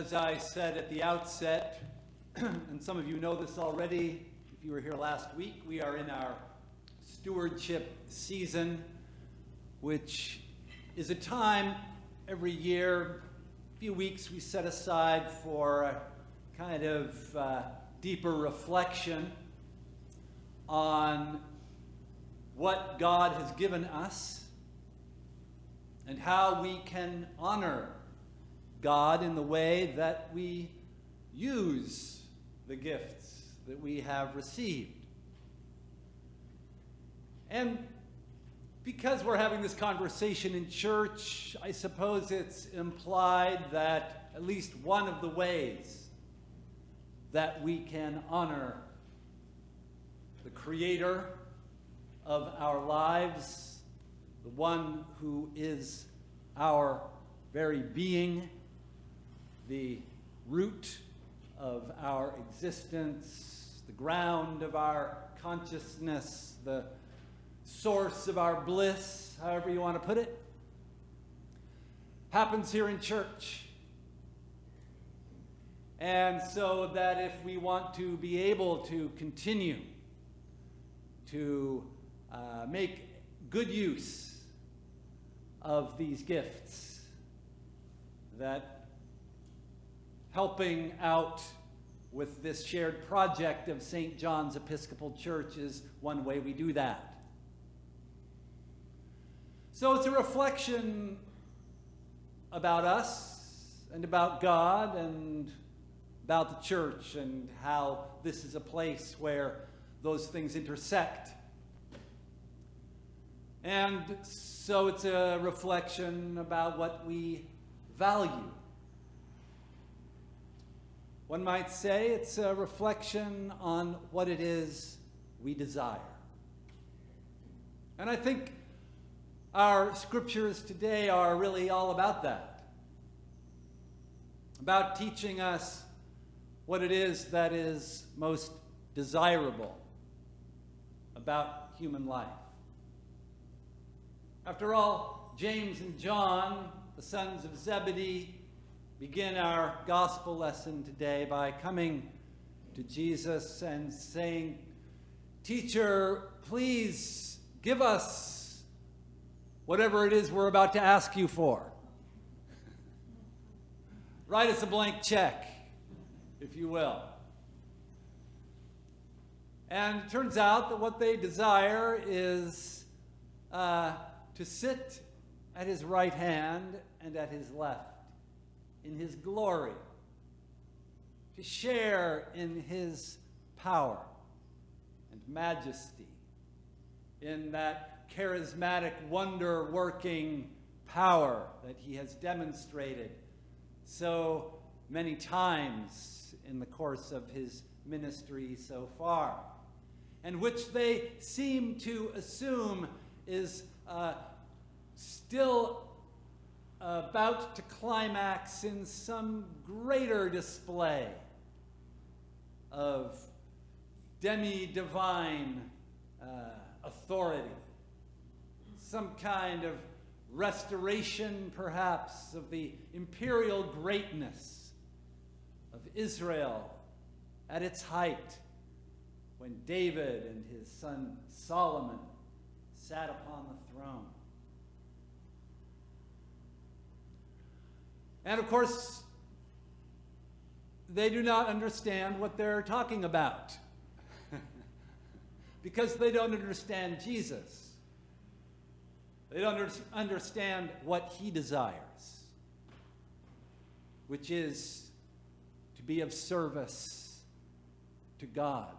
As I said at the outset, and some of you know this already, if you were here last week, we are in our stewardship season, which is a time every year, a few weeks we set aside for a kind of deeper reflection on what God has given us and how we can honor God in the way that we use the gifts that we have received. And because we're having this conversation in church, I suppose it's implied that at least one of the ways that we can honor the Creator of our lives, the one who is our very being, the root of our existence, the ground of our consciousness, the source of our bliss, however you want to put it, happens here in church. And so that if we want to be able to continue to make good use of these gifts, that helping out with this shared project of St. John's Episcopal Church is one way we do that. So it's a reflection about us and about God and about the church and how this is a place where those things intersect. And so it's a reflection about what we value. One might say it's a reflection on what it is we desire. And I think our scriptures today are really all about that. About teaching us what it is that is most desirable about human life. After all, James and John, the sons of Zebedee, begin our gospel lesson today by coming to Jesus and saying, "Teacher, please give us whatever it is we're about to ask you for. Write us a blank check, if you will." And it turns out that what they desire is to sit at his right hand and at his left in his glory, to share in his power and majesty, in that charismatic, wonder-working power that he has demonstrated so many times in the course of his ministry so far, and which they seem to assume is still about to climax in some greater display of demi-divine authority, some kind of restoration, perhaps, of the imperial greatness of Israel at its height when David and his son Solomon sat upon the throne. And of course, they do not understand what they're talking about because they don't understand Jesus. They don't understand what he desires, which is to be of service to God,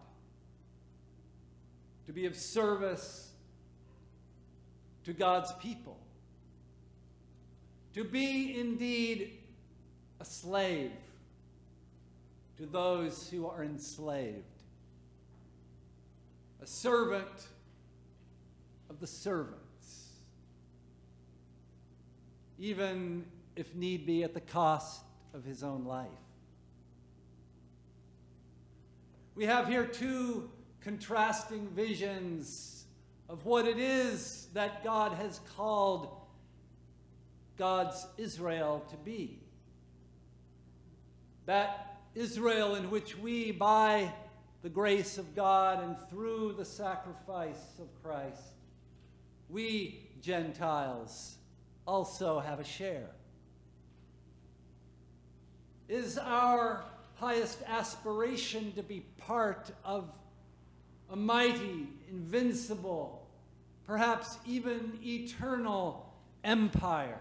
to be of service to God's people, to be indeed a slave to those who are enslaved, a servant of the servants, even if need be at the cost of his own life. We have here two contrasting visions of what it is that God has called God's Israel to be. That Israel in which we, by the grace of God and through the sacrifice of Christ, we Gentiles also have a share. Is our highest aspiration to be part of a mighty, invincible, perhaps even eternal empire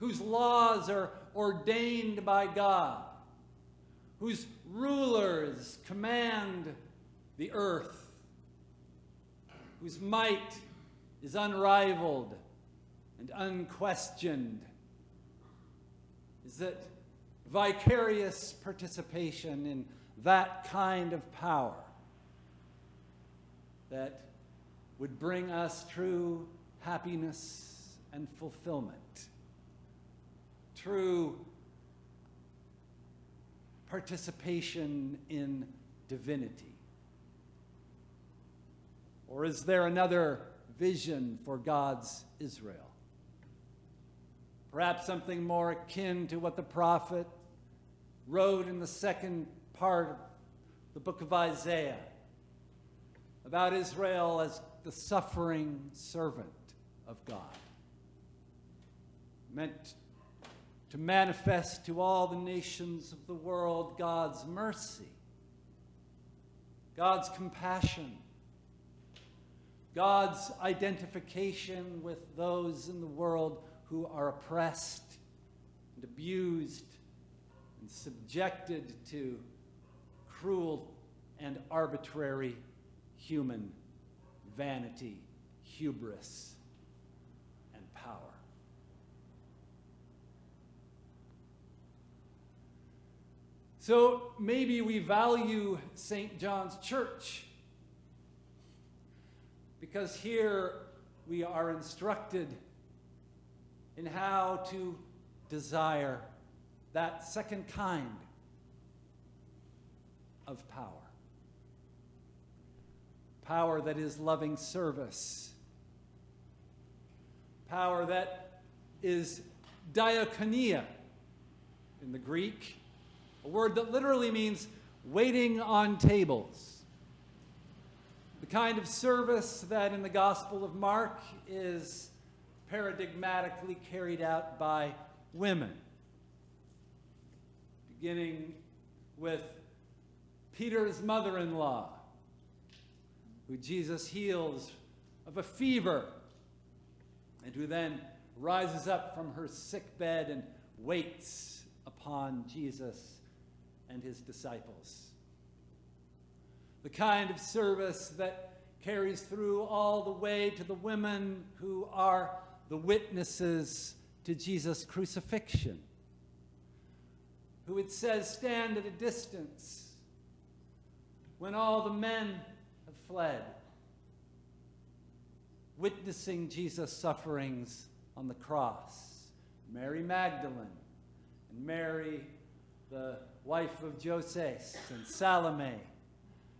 whose laws are ordained by God, whose rulers command the earth, whose might is unrivaled and unquestioned? Is it vicarious participation in that kind of power that would bring us true happiness and fulfillment, true participation in divinity? Or is there another vision for God's Israel? Perhaps something more akin to what the prophet wrote in the second part of the book of Isaiah about Israel as the suffering servant of God, meant to manifest to all the nations of the world God's mercy, God's compassion, God's identification with those in the world who are oppressed and abused and subjected to cruel and arbitrary human vanity, hubris, and power. So maybe we value St. John's Church because here we are instructed in how to desire that second kind of power. Power that is loving service. Power that is diakonia in the Greek, a word that literally means waiting on tables. The kind of service that in the Gospel of Mark is paradigmatically carried out by women, beginning with Peter's mother-in-law, who Jesus heals of a fever, and who then rises up from her sick bed and waits upon Jesus and his disciples. The kind of service that carries through all the way to the women who are the witnesses to Jesus' crucifixion, who it says stand at a distance when all the men have fled, witnessing Jesus' sufferings on the cross. Mary Magdalene and Mary, the wife of Joses, and Salome,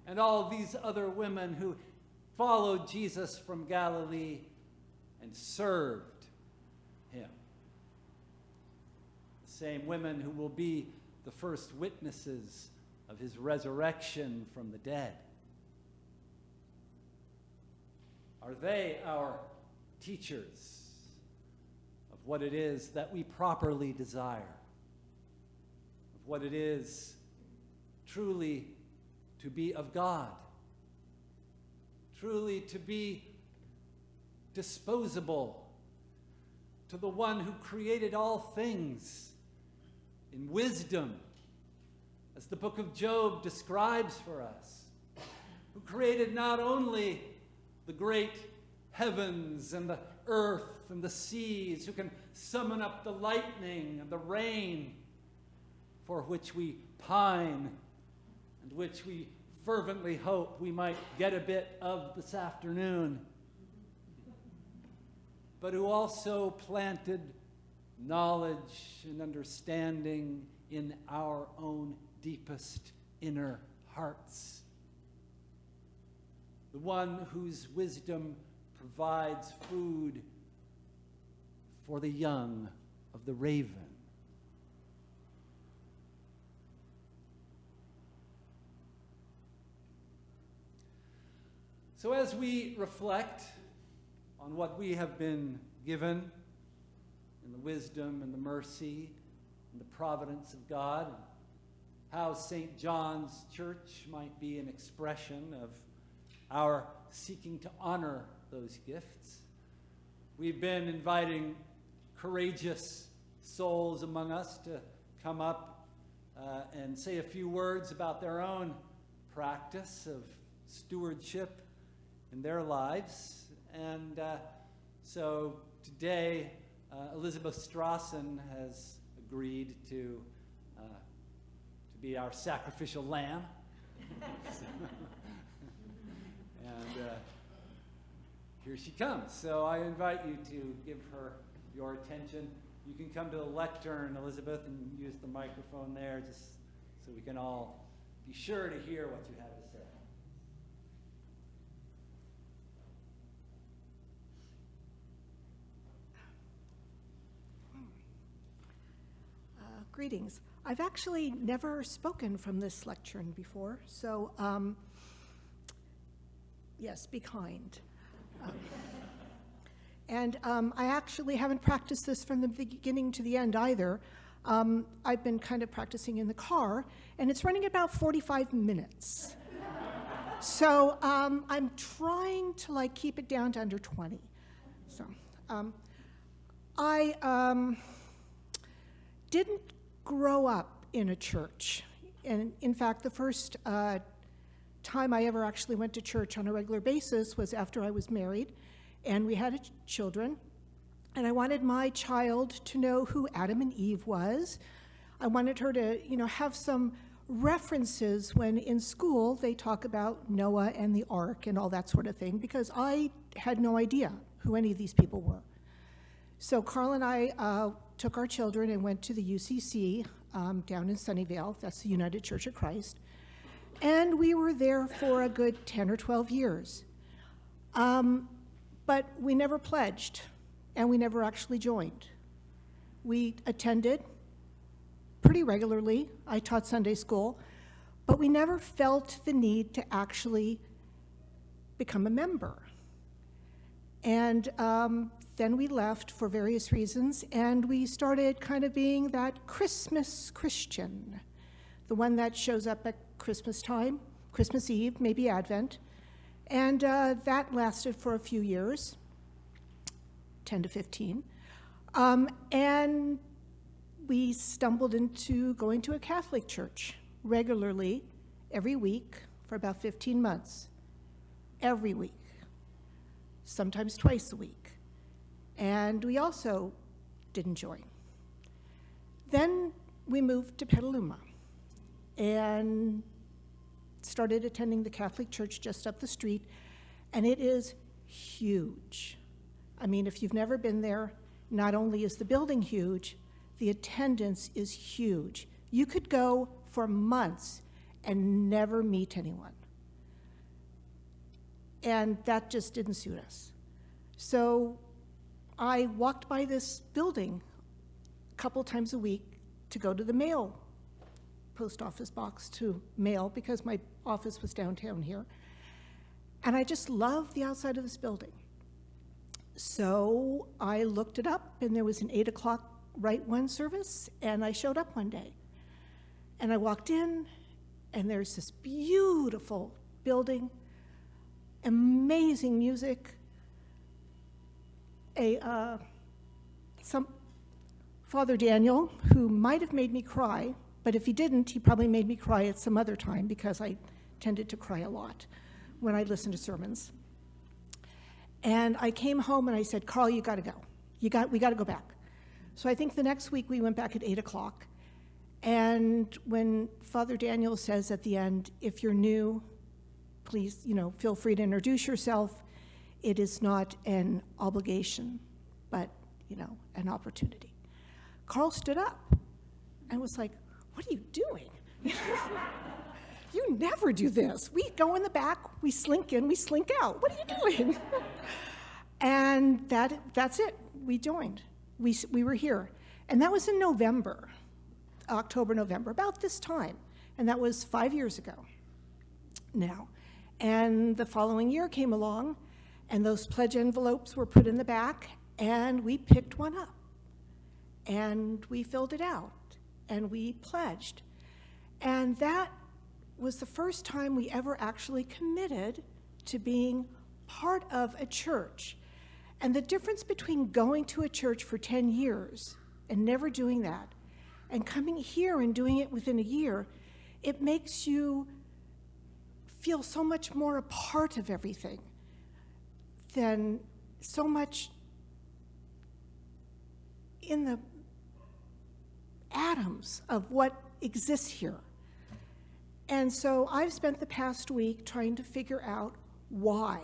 and all these other women who followed Jesus from Galilee and served him. The same women who will be the first witnesses of his resurrection from the dead. Are they our teachers of what it is that we properly desire, of what it is truly to be of God, truly to be disposable to the one who created all things in wisdom, as the book of Job describes for us, who created not only the great heavens and the earth and the seas, who can summon up the lightning and the rain for which we pine and which we fervently hope we might get a bit of this afternoon, but who also planted knowledge and understanding in our own deepest inner hearts. The one whose wisdom provides food for the young of the raven. So as we reflect on what we have been given in the wisdom and the mercy and the providence of God, and how St. John's Church might be an expression of our seeking to honor those gifts, we've been inviting courageous souls among us to come up and say a few words about their own practice of stewardship in their lives. And so today, Elizabeth Strassen has agreed to be our sacrificial lamb. And here she comes. So I invite you to give her your attention. You can come to the lectern, Elizabeth, and use the microphone there, just so we can all be sure to hear what you have to say. Greetings. I've actually never spoken from this lectern before, so yes, be kind. And I actually haven't practiced this from the beginning to the end either. I've been kind of practicing in the car, and it's running about 45 minutes. So I'm trying to keep it down to under 20. So I didn't grow up in a church. And in fact, the first time I ever actually went to church on a regular basis was after I was married, and we had children. And I wanted my child to know who Adam and Eve was. I wanted her to, have some references when in school they talk about Noah and the ark and all that sort of thing, because I had no idea who any of these people were. So Carl and I took our children and went to the UCC down in Sunnyvale. That's the United Church of Christ. And we were there for a good 10 or 12 years. But we never pledged, and we never actually joined. We attended pretty regularly. I taught Sunday school, but we never felt the need to actually become a member. And then we left for various reasons, and we started kind of being that Christmas Christian, the one that shows up at Christmas time, Christmas Eve, maybe Advent. And that lasted for a few years, 10 to 15. And we stumbled into going to a Catholic church regularly every week for about 15 months, every week, sometimes twice a week. And we also didn't join. Then we moved to Petaluma and started attending the Catholic church just up the street, and it is huge. I mean, if you've never been there, not only is the building huge, the attendance is huge. You could go for months and never meet anyone. And that just didn't suit us. So I walked by this building a couple times a week to go to the mail post office box to mail, because my office was downtown here. And I just loved the outside of this building. So I looked it up, and there was an 8 o'clock Rite One service, and I showed up one day. And I walked in, and there's this beautiful building, amazing music, some Father Daniel, who might have made me cry, but if he didn't, he probably made me cry at some other time, because I tended to cry a lot when I listened to sermons. And I came home and I said, Carl, you got to go. We got to go back. So I think the next week we went back at 8 o'clock. And when Father Daniel says at the end, if you're new, please, feel free to introduce yourself. It is not an obligation, but, an opportunity. Carl stood up and was like, what are you doing? You never do this. We go in the back, we slink in, we slink out. What are you doing? And that's it. We joined. We were here. And that was in November, October, November, about this time. And that was 5 years ago now. And the following year came along, and those pledge envelopes were put in the back, and we picked one up. And we filled it out, and we pledged. And that was the first time we ever actually committed to being part of a church. And the difference between going to a church for 10 years and never doing that, and coming here and doing it within a year, it makes you feel so much more a part of everything than so much in the atoms of what exists here. And so I've spent the past week trying to figure out why.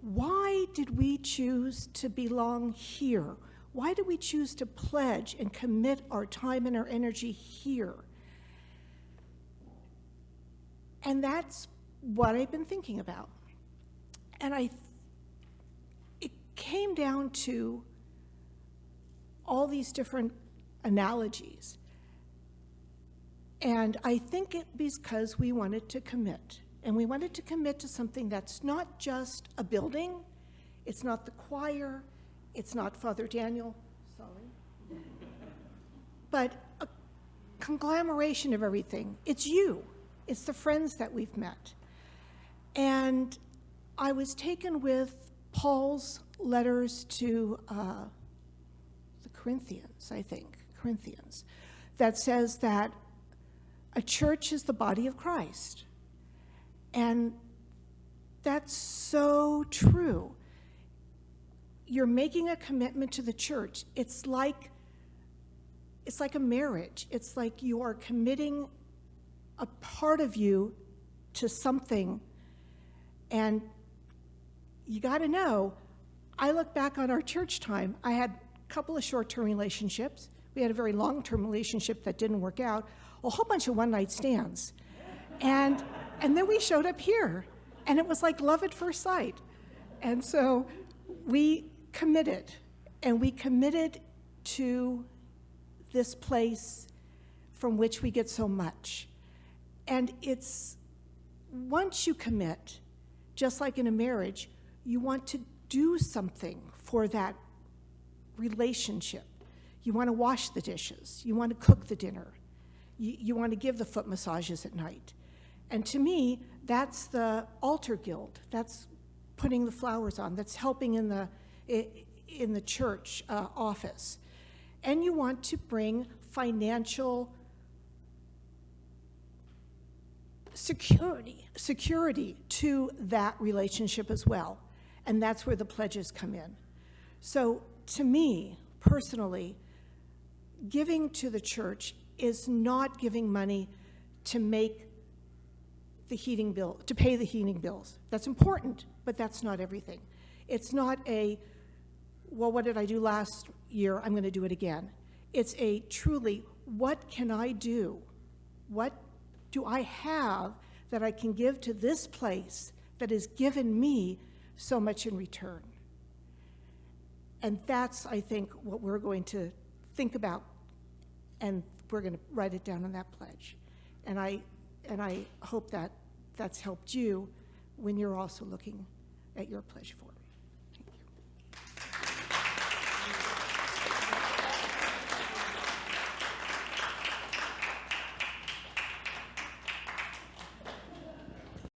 Why did we choose to belong here? Why did we choose to pledge and commit our time and our energy here? And that's what I've been thinking about. And it came down to all these different analogies. And I think it because we wanted to commit. And we wanted to commit to something that's not just a building, it's not the choir, it's not Father Daniel, sorry, but a conglomeration of everything. It's you. It's the friends that we've met. And I was taken with Paul's letters to the Corinthians, I think, that says that a church is the body of Christ. And that's so true. You're making a commitment to the church. It's like a marriage. It's like you are committing a part of you to something. And you got to know, I look back on our church time. I had a couple of short-term relationships. We had a very long-term relationship that didn't work out. A whole bunch of one-night stands. And then we showed up here, and it was like love at first sight. And so we committed, and we committed to this place from which we get so much. And it's, once you commit, just like in a marriage, you want to do something for that relationship. You want to wash the dishes. You want to cook the dinner. You want to give the foot massages at night. And to me, that's the altar guild. That's putting the flowers on. That's helping in the church office. And you want to bring financial security to that relationship as well. And that's where the pledges come in. So to me, personally, giving to the church is not giving money to make the heating bill, to pay the heating bills. That's important, but that's not everything. It's not a, well, what did I do last year? I'm going to do it again. It's a truly, what can I do? What do I have that I can give to this place that has given me so much in return? And that's, I think, what we're going to think about, and we're going to write it down in that pledge. And I hope that that's helped you when you're also looking at your pledge for it.